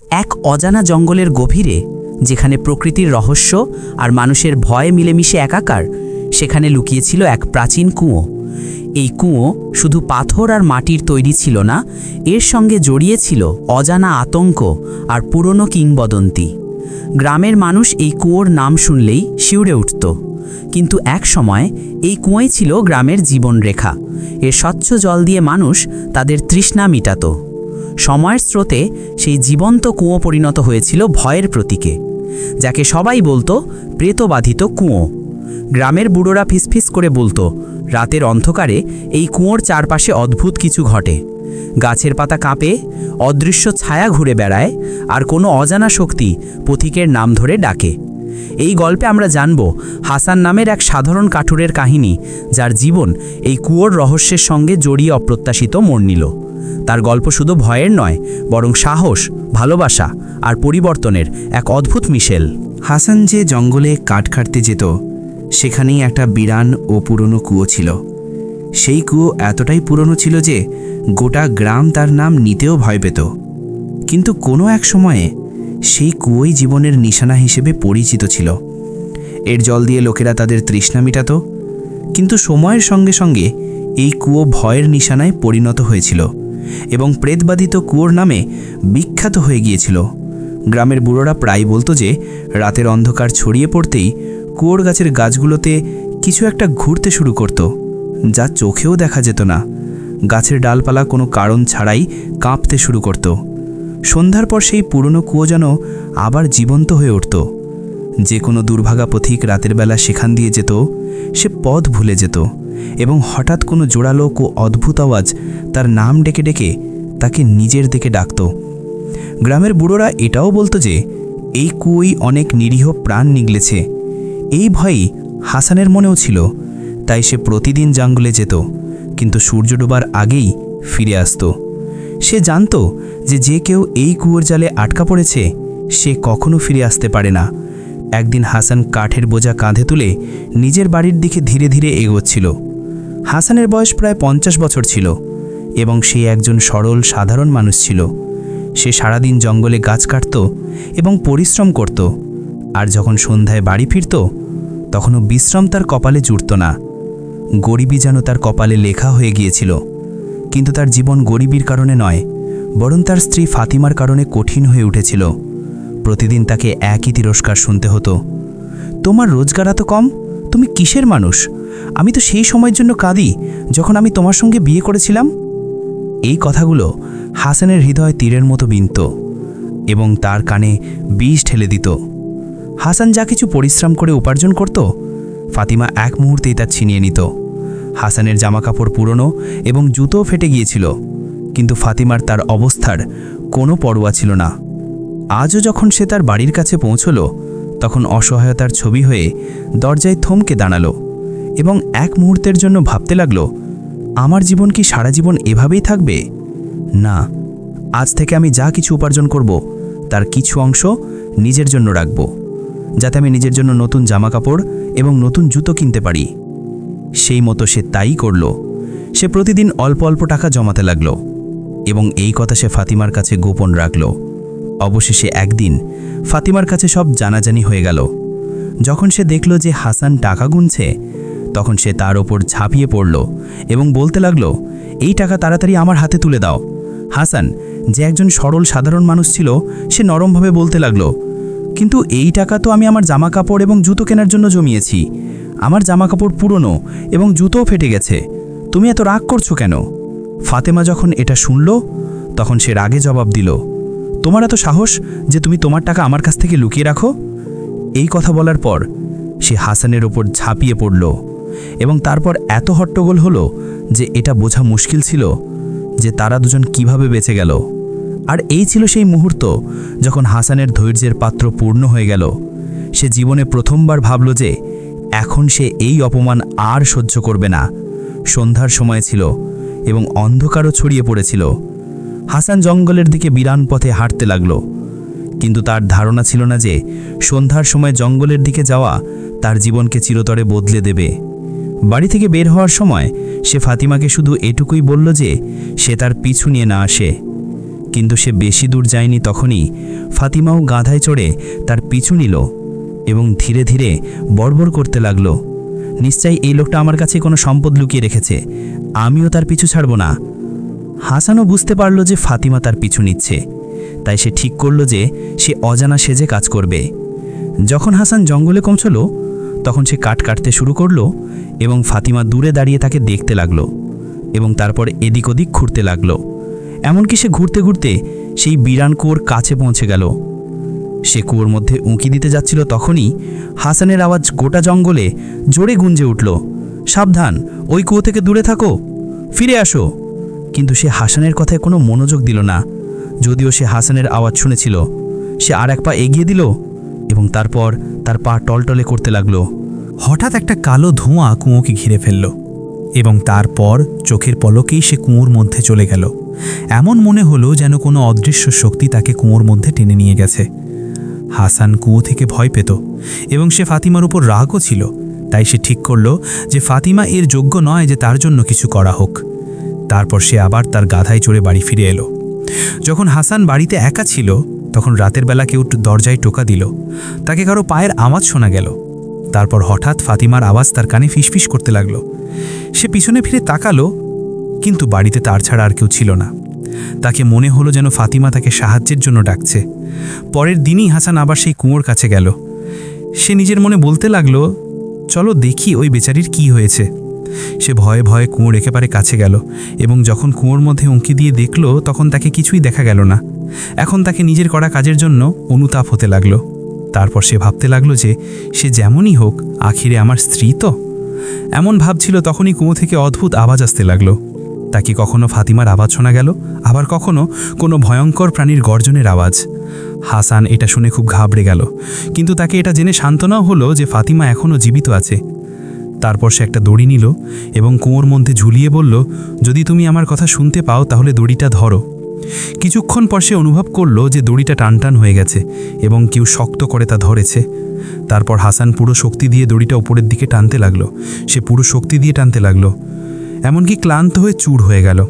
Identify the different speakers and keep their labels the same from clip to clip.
Speaker 1: এক অজানা জঙ্গলের গভীরে, যেখানে প্রকৃতির রহস্য আর মানুষের ভয় মিলেমিশে একাকার, সেখানে লুকিয়েছিল এক প্রাচীন কুঁয়ো। এই কুঁয়ো শুধু পাথর আর মাটির তৈরি ছিল না, এর সঙ্গে জড়িয়ে ছিল অজানা আতঙ্ক আর পুরনো কিংবদন্তি। গ্রামের মানুষ এই কুঁয়োর নাম শুনলেই শিউরে উঠত, কিন্তু এক সময় এই কুঁয়োই ছিল গ্রামের জীবনরেখা। এর স্বচ্ছ জল দিয়ে মানুষ তাদের তৃষ্ণা মিটাত। সময়ের স্রোতে সেই জীবন্ত কুঁয়ো পরিণত হয়েছিল ভয়ের প্রতীকে, যাকে সবাই বলতো প্রেতবাধিত কুঁয়ো। গ্রামের বুড়োরা ফিসফিস করে বলতো, রাতের অন্ধকারে এই কুঁয়োর চারপাশে অদ্ভুত কিছু ঘটে। গাছের পাতা কাঁপে, অদৃশ্য ছায়া ঘুরে বেড়ায়, আর কোনো অজানা শক্তি পথিকের নাম ধরে ডাকে। এই গল্পে আমরা জানব হাসান নামের এক সাধারণ কাঠুরের কাহিনী, যার জীবন এই কুঁয়োর রহস্যের সঙ্গে জড়িয়ে অপ্রত্যাশিত মোড় নিল। তার গল্প শুধু ভয়ের নয়, বরং সাহস, ভালোবাসা আর পরিবর্তনের এক অদ্ভুত মিশেল।
Speaker 2: হাসান যে জঙ্গলে কাঠ কাটতে যেত, সেখানেই একটা বিরান ও পুরনো কুয়ো ছিল। সেই কুয়ো এতটাই পুরনো ছিল যে গোটা গ্রাম তার নাম নিতেও ভয় পেত। কিন্তু কোনো এক সময়ে সেই কুয়োই জীবনের নিশানা হিসেবে পরিচিত ছিল। এর জল দিয়ে লোকেরা তাদের তৃষ্ণা মেটাত। কিন্তু সময়ের সঙ্গে সঙ্গে এই কুয়ো ভয়ের নিশানায় পরিণত হয়েছিল এবং প্রেতবাধিত কুয়োর নামে বিখ্যাত হয়ে গিয়েছিল। গ্রামের বুড়োরা প্রায় বলতো যে রাতের অন্ধকার ছড়িয়ে পড়তেই কুয়োর গাছের গাছগুলোতে কিছু একটা ঘুরতে শুরু করত, যা চোখেও দেখা যেত না। গাছের ডালপালা কোনো কারণ ছাড়াই কাঁপতে শুরু করত। সন্ধ্যার পর সেই পুরনো কুয়ো যেন আবার জীবন্ত হয়ে উঠত। যে কোনো দুর্ভাগা পথিক রাতের বেলা সেখান দিয়ে যেত, সে পথ ভুলে যেত এবং হঠাৎ কোনো জোরালো ও অদ্ভুত আওয়াজ তার নাম ডেকে ডেকে তাকে নিজের দিকে ডাকত। গ্রামের বুড়োরা এটাও বলতো যে এই কুয়োই অনেক নিরীহ প্রাণ নিগলেছে। এই ভয়ই হাসানের মনেও ছিল, তাই সে প্রতিদিন জঙ্গলে যেত, কিন্তু সূর্য ডোবার আগেই ফিরে আসত। সে জানত যে কেউ এই কুয়োর জালে আটকা পড়েছে, সে কখনো ফিরে আসতে পারে না। একদিন হাসান কাঠের বোঝা কাঁধে তুলে নিজের বাড়ির দিকে ধীরে ধীরে এগোচ্ছিল। হাসানের বয়স প্রায় 50 বছর ছিল এবং সে একজন সরল সাধারণ মানুষ ছিল। সে সারাদিন জঙ্গলে গাছ কাটত এবং পরিশ্রম করত, আর যখন সন্ধ্যায় বাড়ি ফিরত তখনও বিশ্রাম তার কপালে জুটত না। গরিবি যেন তার কপালে লেখা হয়ে গিয়েছিল। কিন্তু তার জীবন গরিবির কারণে নয়, বরং তার স্ত্রী ফাতিমার কারণে কঠিন হয়ে উঠেছিল। প্রতিদিন তাকে একই তিরস্কার শুনতে হতো, তোমার রোজগার এত কম, তুমি কিসের মানুষ? আমি তো সেই সময়ের জন্য কাঁদি যখন আমি তোমার সঙ্গে বিয়ে করেছিলাম। এই কথাগুলো হাসানের হৃদয় তীরের মতো বিনত এবং তার কানে বিষ ঠেলে দিত। হাসান যা কিছু পরিশ্রম করে উপার্জন করত, ফাতিমা এক মুহূর্তেই তা ছিনিয়ে নিত। হাসানের জামাকাপড় পুরনো এবং জুতোও ফেটে গিয়েছিল, কিন্তু ফাতিমার তার অবস্থার কোনো পরোয়া ছিল না। আজও যখন সে তার বাড়ির কাছে পৌঁছল, তখন অসহায়তার ছবি হয়ে দরজায় থমকে দাঁড়ালো এবং এক মুহূর্তের জন্য ভাবতে লাগল, আমার জীবন কি সারা জীবন এভাবেই থাকবে? না, আজ থেকে আমি যা কিছু উপার্জন করব তার কিছু অংশ নিজের জন্য রাখব, যাতে আমি নিজের জন্য নতুন জামাকাপড় এবং নতুন জুতো কিনতে পারি। সেই মতো সে তাই করল। সে প্রতিদিন অল্প অল্প টাকা জমাতে লাগল এবং এই কথা সে ফাতিমার কাছে গোপন রাখল। অবশেষে একদিন ফাতিমার কাছে সব জানাজানি হয়ে গেল। যখন সে দেখল যে হাসান টাকা গুনছে, তখন সে তার ওপর ঝাঁপিয়ে পড়ল এবং বলতে লাগল, এই টাকা তাড়াতাড়ি আমার হাতে তুলে দাও। হাসান, যে একজন সরল সাধারণ মানুষ ছিল, সে নরমভাবে বলতে লাগল, কিন্তু এই টাকা তো আমি আমার জামাকাপড় এবং জুতো কেনার জন্য জমিয়েছি। আমার জামাকাপড় পুরনো এবং জুতোও ফেটে গেছে, তুমি এত রাগ করছো কেন? ফাতেমা যখন এটা শুনল, তখন সে রাগে জবাব দিল, তোমার এত সাহস যে তুমি তোমার টাকা আমার কাছ থেকে লুকিয়ে রাখো? এই কথা বলার পর সে হাসানের ওপর ঝাঁপিয়ে পড়ল এবং তারপর এত হট্টগোল হলো যে এটা বোঝা মুশকিল ছিল যে তারা দুজন কিভাবে বেঁচে গেল। আর এই ছিল সেই মুহূর্ত যখন হাসানের ধৈর্যের পাত্র পূর্ণ হয়ে গেল। সে জীবনে প্রথমবার ভাবল যে এখন সে এই অপমান আর সহ্য করবে না। সন্ধ্যার সময় ছিল এবং অন্ধকারও ছড়িয়ে পড়েছিল। হাসান জঙ্গলের দিকে বিরান পথে হাঁটতে লাগল, কিন্তু তার ধারণা ছিল না যে সন্ধ্যার সময় জঙ্গলের দিকে যাওয়া তার জীবনকে চিরতরে বদলে দেবে। বাড়ি থেকে বের হওয়ার সময় সে ফাতিমাকে শুধু এটুকুই বলল যে সে তার পিছু নিয়ে না আসে। কিন্তু সে বেশি দূর যায়নি, তখনই ফাতিমাও গাধায় চড়ে তার পিছু নিল এবং ধীরে ধীরে বড়বড় করতে লাগলো, নিশ্চয়ই এই লোকটা আমার কাছে কোনো সম্পদ লুকিয়ে রেখেছে, আমিও তার পিছু ছাড়ব না। হাসানও বুঝতে পারল যে ফাতিমা তার পিছু নিচ্ছে, তাই সে ঠিক করল যে সে অজানা সেজে কাজ করবে। যখন হাসান জঙ্গলে পৌঁছল তখন সে কাঠ কাটতে শুরু করলো এবং ফাতিমা দূরে দাঁড়িয়ে তাকে দেখতে লাগলো এবং তারপর এদিক ওদিক ঘুরতে লাগলো। এমনকি সে ঘুরতে ঘুরতে সেই বিরান কুয়োর কাছে পৌঁছে গেল। সে কুয়োর মধ্যে উঁকি দিতে যাচ্ছিল, তখনই হাসানের আওয়াজ গোটা জঙ্গলে জোরে গুঞ্জে উঠল, সাবধান, ওই কুয়ো থেকে দূরে থাকো, ফিরে আসো। কিন্তু সে হাসানের কথায় কোনো মনোযোগ দিল না। যদিও সে হাসানের আওয়াজ শুনেছিল, সে আর এক পা এগিয়ে দিল এবং তারপর তার পা টলটলে করতে লাগলো।
Speaker 3: হঠাৎ একটা কালো ধোঁয়া কুয়োকে ঘিরে ফেলল এবং তারপর চোখের পলকেই সে কুয়োর মধ্যে চলে গেল। এমন মনে হলো যেন কোনো অদৃশ্য শক্তি তাকে কুয়োর মধ্যে টেনে নিয়ে গেছে। হাসান কুয়ো থেকে ভয় পেত এবং সে ফাতিমার উপর রাগও ছিল, তাই সে ঠিক করল যে ফাতিমা এর যোগ্য নয় যে তার জন্য কিছু করা হোক। তারপর সে আবার তার গাধায় চড়ে বাড়ি ফিরে এলো। যখন হাসান বাড়িতে একা ছিল তখন রাতের বেলা কেউ দরজায় টোকা দিল। তাকে কারো পায়ের আওয়াজ শোনা গেল। তারপর হঠাৎ ফাতিমার আওয়াজ তার কানে ফিসফিস করতে লাগলো। সে পিছনে ফিরে তাকালো, কিন্তু বাড়িতে তার ছাড়া আর কেউ ছিল না। তাকে মনে হলো যেন ফাতিমা তাকে সাহায্যের জন্য ডাকছে। পরের দিনই হাসান আবার সেই কুয়োর কাছে গেল। সে নিজের মনে বলতে লাগলো, চলো দেখি ওই বেচারির কি হয়েছে। সে ভয়ে ভয়ে কুয়োর একেবারে কাছে গেল এবং যখন কুয়োর মধ্যে উঁকি দিয়ে দেখল তখন তাকে কিছুই দেখা গেল না। এখন তাকে নিজের করা কাজের জন্য অনুতাপ হতে লাগলো। তারপর সে ভাবতে লাগলো যে সে যেমনই হোক আখিরে আমার স্ত্রী তো। এমন ভাবছিল, তখনই কুয়ো থেকে অদ্ভুত আওয়াজ আসতে লাগলো। তাকে কখনো ফাতিমার আওয়াজ শোনা গেল, আবার কখনো কোনো ভয়ঙ্কর প্রাণীর গর্জনের আওয়াজ। হাসান এটা শুনে খুব ঘাবড়ে গেল, কিন্তু তাকে এটা জেনে সান্ত্বনাও হলো যে ফাতিমা এখনও জীবিত আছে। তারপর সে একটা দড়ি নিল এবং কুয়োর মধ্যে ঝুলিয়ে বলল, যদি তুমি আমার কথা শুনতে পাও তাহলে দড়িটা ধরো। কিছুক্ষণ পর সে অনুভব করল যে দড়িটা টানটান হয়ে গেছে এবং কেউ শক্ত করে তা ধরেছে। তারপর হাসান পুরো শক্তি দিয়ে দড়িটা উপরের দিকে টানতে লাগলো। সে পুরো শক্তি দিয়ে টানতে লাগলো, এমনকি ক্লান্ত হয়ে চুর হয়ে গেল।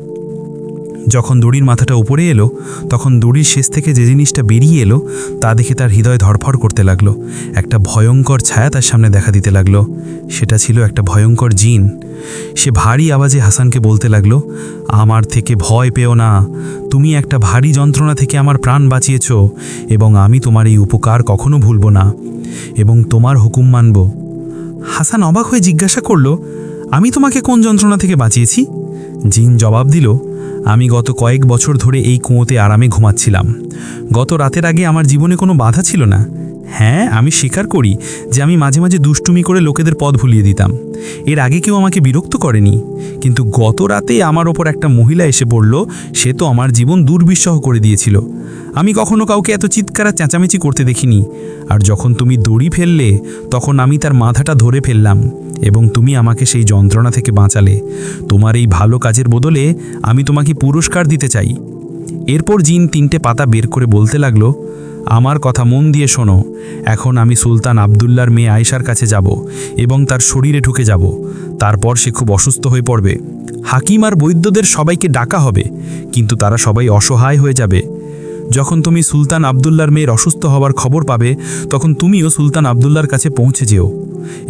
Speaker 3: যখন দড়ির মাথাটা উপরে এলো তখন দড়ির শেষ থেকে যে জিনিসটা বেরিয়ে এলো তা দেখে তার হৃদয় ধড়ফড় করতে লাগলো। একটা ভয়ঙ্কর ছায়া তার সামনে দেখা দিতে লাগলো। সেটা ছিল একটা ভয়ঙ্কর জিন। সে ভারী আওয়াজে হাসানকে বলতে লাগলো, আমার থেকে ভয় পেও না, তুমি একটা ভারী যন্ত্রণা থেকে আমার প্রাণ বাঁচিয়েছ এবং আমি তোমার এই উপকার কখনো ভুলব না এবং তোমার হুকুম মানব। হাসান অবাক হয়ে জিজ্ঞাসা করল, আমি তোমাকে কোন যন্ত্রণা থেকে বাঁচিয়েছি? জিন জবাব দিল, আমি গত কয়েক বছর ধরে এই কুয়োতে আরামে ঘুমাচ্ছিলাম। গত রাতের আগে আমার জীবনে কোনো বাধা ছিল না। হ্যাঁ, আমি স্বীকার করি যে আমি মাঝে মাঝে দুষ্টুমি করে লোকেদের পথ ভুলিয়ে দিতাম। এর আগে কেউ আমাকে বিরক্ত করেনি, কিন্তু গত রাতে আমার ওপর একটা মহিলা এসে পড়ল, সে তো আমার জীবন দুর্বিষহ করে দিয়েছিল। আমি কখনো কাউকে এত চিৎকার আর চেঁচামেচি করতে দেখিনি। আর যখন তুমি দড়ি ফেললে তখন আমি তার মাথাটা ধরে ফেললাম এবং তুমি আমাকে সেই যন্ত্রণা থেকে বাঁচালে। তোমার এই ভালো কাজের বদলে আমি তোমাকে পুরস্কার দিতে চাই। এরপর জিন 3টে পাতা বের করে বলতে লাগলো, আমার কথা মন দিয়ে শোনো। এখন আমি সুলতান আবদুল্লার মেয়ে আয়েশার কাছে যাব এবং তার শরীরে ঢুকে যাব। তারপর সে খুব অসুস্থ হয়ে পড়বে। হাকিম আর বৈদ্যদের সবাইকে ডাকা হবে, কিন্তু তারা সবাই অসহায় হয়ে যাবে। যখন তুমি সুলতান আবদুল্লার মেয়ের অসুস্থ হওয়ার খবর পাবে তখন তুমিও সুলতান আবদুল্লার কাছে পৌঁছে যেও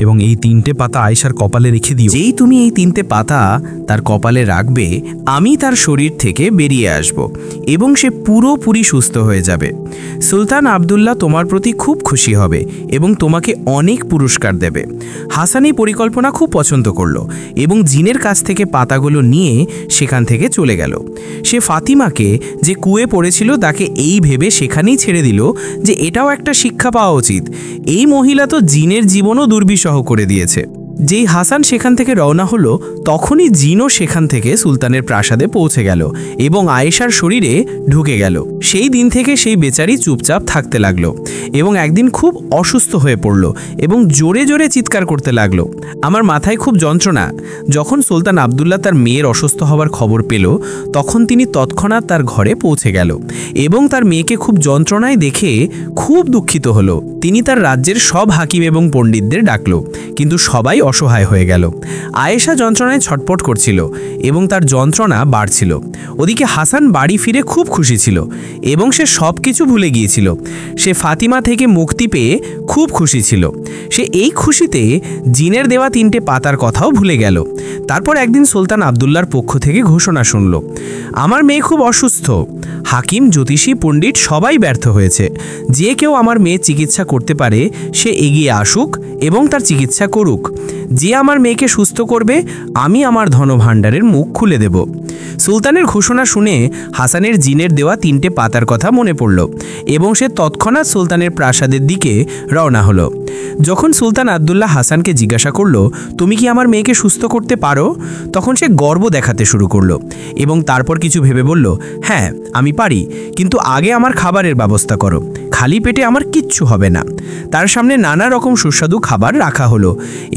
Speaker 3: এবং এই 3টে পাতা আয়েশার কপালে রেখে দিও।
Speaker 4: যেই তুমি এই 3টে পাতা তার কপালে রাখবে, আমি তার শরীর থেকে বেরিয়ে আসব এবং সে পুরোপুরি সুস্থ হয়ে যাবে। সুলতান আবদুল্লাহ তোমার প্রতি খুব খুশি হবে এবং তোমাকে অনেক পুরস্কার দেবে। হাসান এই পরিকল্পনা খুব পছন্দ করলো এবং জিনের কাছ থেকে পাতাগুলো নিয়ে সেখান থেকে চলে গেল। সে ফাতিমাকে যে কুয়ে পড়েছিল তাকে এই ভেবে সেখানেই ছেড়ে দিল যে এটাও একটা শিক্ষা পাওয়া উচিত। এই মহিলা তো জিনের জীবনও দুর্বিষহ করে দিয়েছে। যেই হাসান সেখান থেকে রওনা হলো তখনই জিনও সেখান থেকে সুলতানের প্রাসাদে পৌঁছে গেল এবং আয়েশার শরীরে ঢুকে গেল। সেই দিন থেকে সেই বেচারি চুপচাপ থাকতে লাগলো এবং একদিন খুব অসুস্থ হয়ে পড়ল এবং জোরে জোরে চিৎকার করতে লাগলো, আমার মাথায় খুব যন্ত্রণা। যখন সুলতান আবদুল্লাহ তার মেয়ের অসুস্থ হওয়ার খবর পেল তখন তিনি তৎক্ষণাৎ তার ঘরে পৌঁছে গেল এবং তার মেয়েকে খুব যন্ত্রণায় দেখে খুব দুঃখিত হলো। তিনি তার রাজ্যের সব হাকিম এবং পণ্ডিতদের ডাকলো, কিন্তু সবাই অসহায় হয়ে গেল। আয়েশা যন্ত্রণায় ছটপট করছিল এবং তার যন্ত্রণা বাড়ছিল। ওদিকে হাসান বাড়ি ফিরে খুব খুশি ছিল এবং সে সব কিছু ভুলে গিয়েছিল। সে ফাতিমা থেকে মুক্তি পেয়ে খুব খুশি ছিল। সে এই খুশিতে জিনের দেওয়া 3টে পাতার কথাও ভুলে গেল। তারপর একদিন সুলতান আবদুল্লার পক্ষ থেকে ঘোষণা শুনল, আমার মেয়ে খুব অসুস্থ। হাকিম, জ্যোতিষী, পণ্ডিত সবাই ব্যর্থ হয়েছে। যে কেউ আমার মেয়ে চিকিৎসা করতে পারে সে এগিয়ে আসুক এবং তার চিকিৎসা করুক। যে আমার মেয়েকে সুস্থ করবে আমি আমার ধনভাণ্ডারের মুখ খুলে দেব। সুলতানের ঘোষণা শুনে হাসানের জিনের দেওয়া 3টে পাতার কথা মনে পড়ল এবং সে তৎক্ষণাৎ সুলতানের প্রাসাদের দিকে রওনা হলো। যখন সুলতান আবদুল্লাহ হাসানকে জিজ্ঞাসা করলো, তুমি কি আমার মেয়েকে সুস্থ করতে পারো, তখন সে গর্ব দেখাতে শুরু করলো এবং তারপর কিছু ভেবে বলল, হ্যাঁ আমি পারি, কিন্তু আগে আমার খাবারের ব্যবস্থা করো। খালি পেটে আমার কিচ্ছু হবে না। তার সামনে নানা রকম সুস্বাদু খাবার রাখা হলো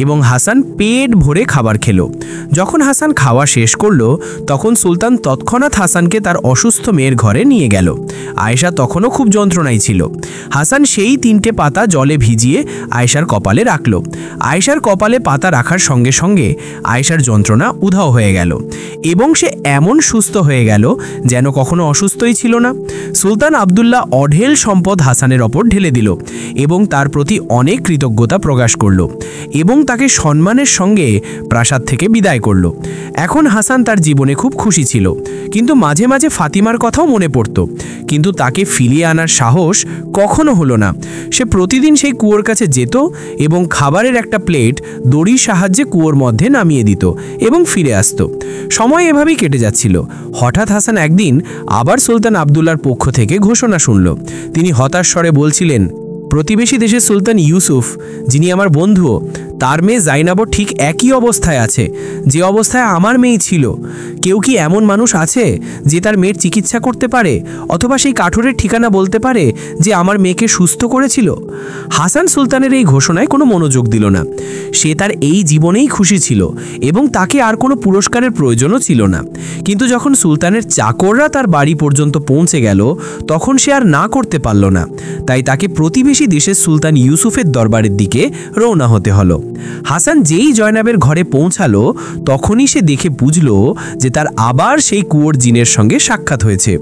Speaker 4: এবং হাসান পেট ভরে খাবার খেলো। যখন হাসান খাওয়া শেষ করলো তখন সুলতান তৎক্ষণাৎ হাসানকে তার অসুস্থ মেয়ের ঘরে নিয়ে গেল। আয়েশা তখনও খুব যন্ত্রণায় ছিল। হাসান সেই 3টে পাতা জলে ভিজিয়ে আয়েশার কপালে রাখল। আয়েশার কপালে পাতা রাখার সঙ্গে সঙ্গে আয়েশার যন্ত্রণা উধাও হয়ে গেল এবং সে এমন সুস্থ হয়ে গেল যেন কখনো অসুস্থই ছিল না। সুলতান আবদুল্লাহ অঢেল সম্পদ হাসানের ওপর ঢেলে দিল এবং তার প্রতি অনেক কৃতজ্ঞতা প্রকাশ করল এবং তাকে সম্মানের সঙ্গে প্রাসাদ থেকে বিদায় করল। এখন হাসান তার জীবনে খুব খুশি ছিল, কিন্তু মাঝে মাঝে ফাতিমার কথাও মনে পড়ত, কিন্তু তাকে ফিরিয়ে আনার সাহস কখনো হলো না। সে প্রতিদিন সেই কুয়োর কাছে যেত এবং খাবারের একটা প্লেট দড়ির সাহায্যে কুয়োর মধ্যে নামিয়ে দিত এবং ফিরে আসত। সময় এভাবেই কেটে যাচ্ছিল। হঠাৎ হাসান একদিন আবার সুলতান আবদুল্লার পক্ষ থেকে ঘোষণা শুনল। তিনি হতাশ স্বরে বলছিলেন, প্রতিবেশী দেশের সুলতান ইউসুফ, যিনি আমার বন্ধুও, তার মেয়ে জাইনাবও ঠিক একই অবস্থায় আছে যে অবস্থায় আমার মেয়ে ছিল। কেউ কি এমন মানুষ আছে যে তার মেয়ের চিকিৎসা করতে পারে অথবা সেই কাঠুরের ঠিকানা বলতে পারে যে আমার মেয়েকে সুস্থ করেছিল? হাসান সুলতানের এই ঘোষণায় কোনো মনোযোগ দিল না। সে তার এই জীবনেই খুশি ছিল এবং তাকে আর কোনো পুরস্কারের প্রয়োজনও ছিল না। কিন্তু যখন সুলতানের চাকররা তার বাড়ি পর্যন্ত পৌঁছে গেল তখন সে আর না করতে পারল না। তাই তাকে প্রতিবেশী দেশের সুলতান ইউসুফের দরবারের দিকে রওনা হতে হলো। হাসান যেই জয়নাবের ঘরে পৌঁছালো তখনই সে দেখে বুঝল যে তার আবার সেই কুয়োর জিনের সঙ্গে সাক্ষাৎ হয়েছে।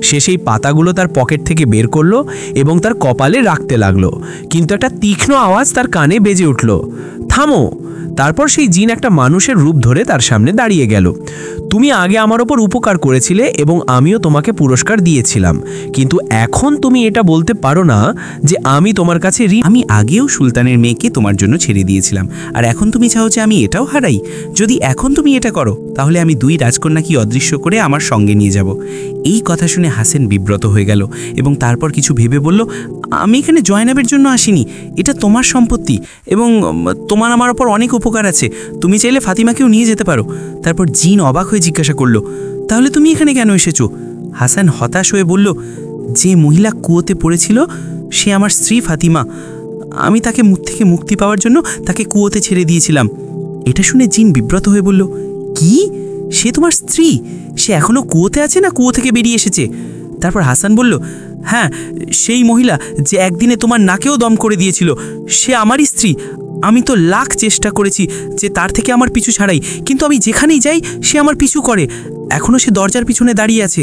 Speaker 4: সে সেই পাতাগুলো তার পকেট থেকে বের করলো এবং তার কপালে রাখতে লাগলো, কিন্তু একটা তীক্ষ্ণ আওয়াজ তার কানে বেজে উঠল, থামো। তারপর সেই জিন একটা মানুষের রূপ ধরে তার সামনে দাঁড়িয়ে গেল। তুমি আগে আমার ওপর উপকার করেছিলে এবং আমিও তোমাকে পুরস্কার দিয়েছিলাম, কিন্তু এখন তুমি এটা বলতে পারো না যে আমি তোমার কাছে
Speaker 2: আমি আগেও সুলতানের মেয়েকে তোমার জন্য ছেড়ে দিয়েছিলাম, আর এখন তুমি চাও যে আমি এটাও হারাই? যদি এখন তুমি এটা করো তাহলে আমি 2 রাজকন্যাকে অদৃশ্য করে আমার সঙ্গে নিয়ে যাব। এই কথা শুনে হাসান বিব্রত হয়ে গেল এবং তারপর কিছু ভেবে বলল, আমি এখানে জয়নাবের জন্য আসিনি, এটা তোমার সম্পত্তি এবং তোমার আমার ওপর অনেক উপকার আছে, তুমি চাইলে ফাতিমাকেও নিয়ে যেতে পারো। তারপর জিন অবাক হয়ে জিজ্ঞাসা করলো, তাহলে তুমি এখানে কেন এসেছো? হাসান হতাশ হয়ে বলল, যে মহিলা কুয়োতে পড়েছিল সে আমার স্ত্রী ফাতিমা। আমি তাকে থেকে মুক্তি পাওয়ার জন্য তাকে কুয়োতে ছেড়ে দিয়েছিলাম। এটা শুনে জিন বিব্রত হয়ে বলল, কি? সে তোমার স্ত্রী? সে এখনো কুয়োতে আছে না কুয়ো থেকে বেরিয়ে এসেছে? তারপর হাসান বলল, হ্যাঁ, সেই মহিলা যে একদিনে তোমার নাকেও দম করে দিয়েছিল সে আমারই স্ত্রী। আমি তো লাখ চেষ্টা করেছি যে তার থেকে আমার পিছু ছাড়াই, কিন্তু আমি যেখানেই যাই সে আমার পিছু করে। এখনও সে দরজার পিছনে দাঁড়িয়ে আছে।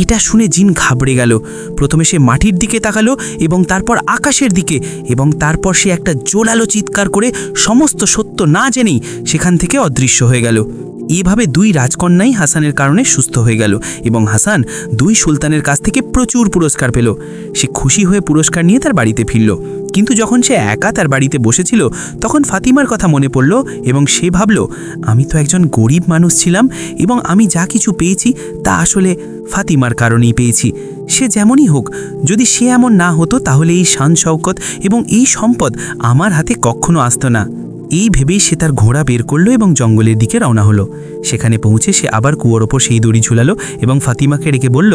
Speaker 2: এটা শুনে জিন ঘাবড়ে গেল। প্রথমে সে মাটির দিকে তাকালো এবং তারপর আকাশের দিকে, এবং তারপর সে একটা জোরালো চিৎকার করে সমস্ত সত্য না জেনেই সেখান থেকে অদৃশ্য হয়ে গেল। এভাবে 2 রাজকন্যাই হাসানের কারণে সুস্থ হয়ে গেল এবং হাসান 2 সুলতানের কাছ থেকে প্রচুর পুরস্কার পেল। সে খুশি হয়ে পুরস্কার নিয়ে তার বাড়িতে ফিরল, কিন্তু যখন সে একা তার বাড়িতে বসেছিল তখন ফাতিমার কথা মনে পড়ল এবং সে ভাবল, আমি তো একজন গরিব মানুষ ছিলাম এবং আমি যা কিছু পেয়েছি তা আসলে ফাতিমার কারণেই পেয়েছি। সে যেমনই হোক, যদি সে এমন না হতো তাহলে এই শান শওকত এবং এই সম্পদ আমার হাতে কখনো আসতো না। এই ভেবেই সে তার ঘোড়া বের করলো এবং জঙ্গলের দিকে রওনা হলো। সেখানে পৌঁছে সে আবার কুয়োর ওপর সেই দড়ি ঝুলালো এবং ফাতিমাকে ডেকে বলল,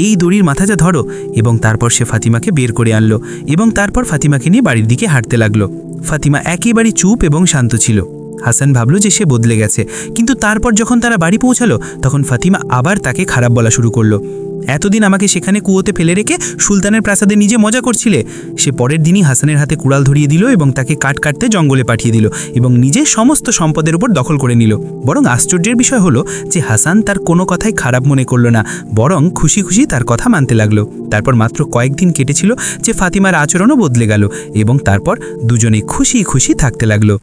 Speaker 2: এই দড়ির মাথাটা ধরো। এবং তারপর সে ফাতিমাকে বের করে আনলো এবং তারপর ফাতিমাকে নিয়ে বাড়ির দিকে হাঁটতে লাগলো। ফাতিমা একেবারে চুপ এবং শান্ত ছিল। হাসান ভাবল যে সে বদলে গেছে, কিন্তু তারপর যখন তারা বাড়ি পৌঁছালো তখন ফাতিমা আবার তাকে খারাপ বলা শুরু করলো।
Speaker 3: এতদিন আমাকে সেখানে কুয়োতে ফেলে রেখে সুলতানের প্রাসাদে নিজে মজা করছিলে। সে পরের দিনই হাসানের হাতে কুড়াল ধরিয়ে দিল এবং তাকে কাঠ কাটতে জঙ্গলে পাঠিয়ে দিল এবং নিজে সমস্ত সম্পদের উপর দখল করে নিল। বরং আশ্চর্যের বিষয় হলো যে হাসান তার কোনো কথাই খারাপ মনে করলো না, বরং খুশি খুশি তার কথা মানতে লাগলো। তারপর মাত্র কয়েকদিন কেটেছিল যে ফাতিমার আচরণও বদলে গেল এবং তারপর দুজনে খুশি খুশি থাকতে লাগলো।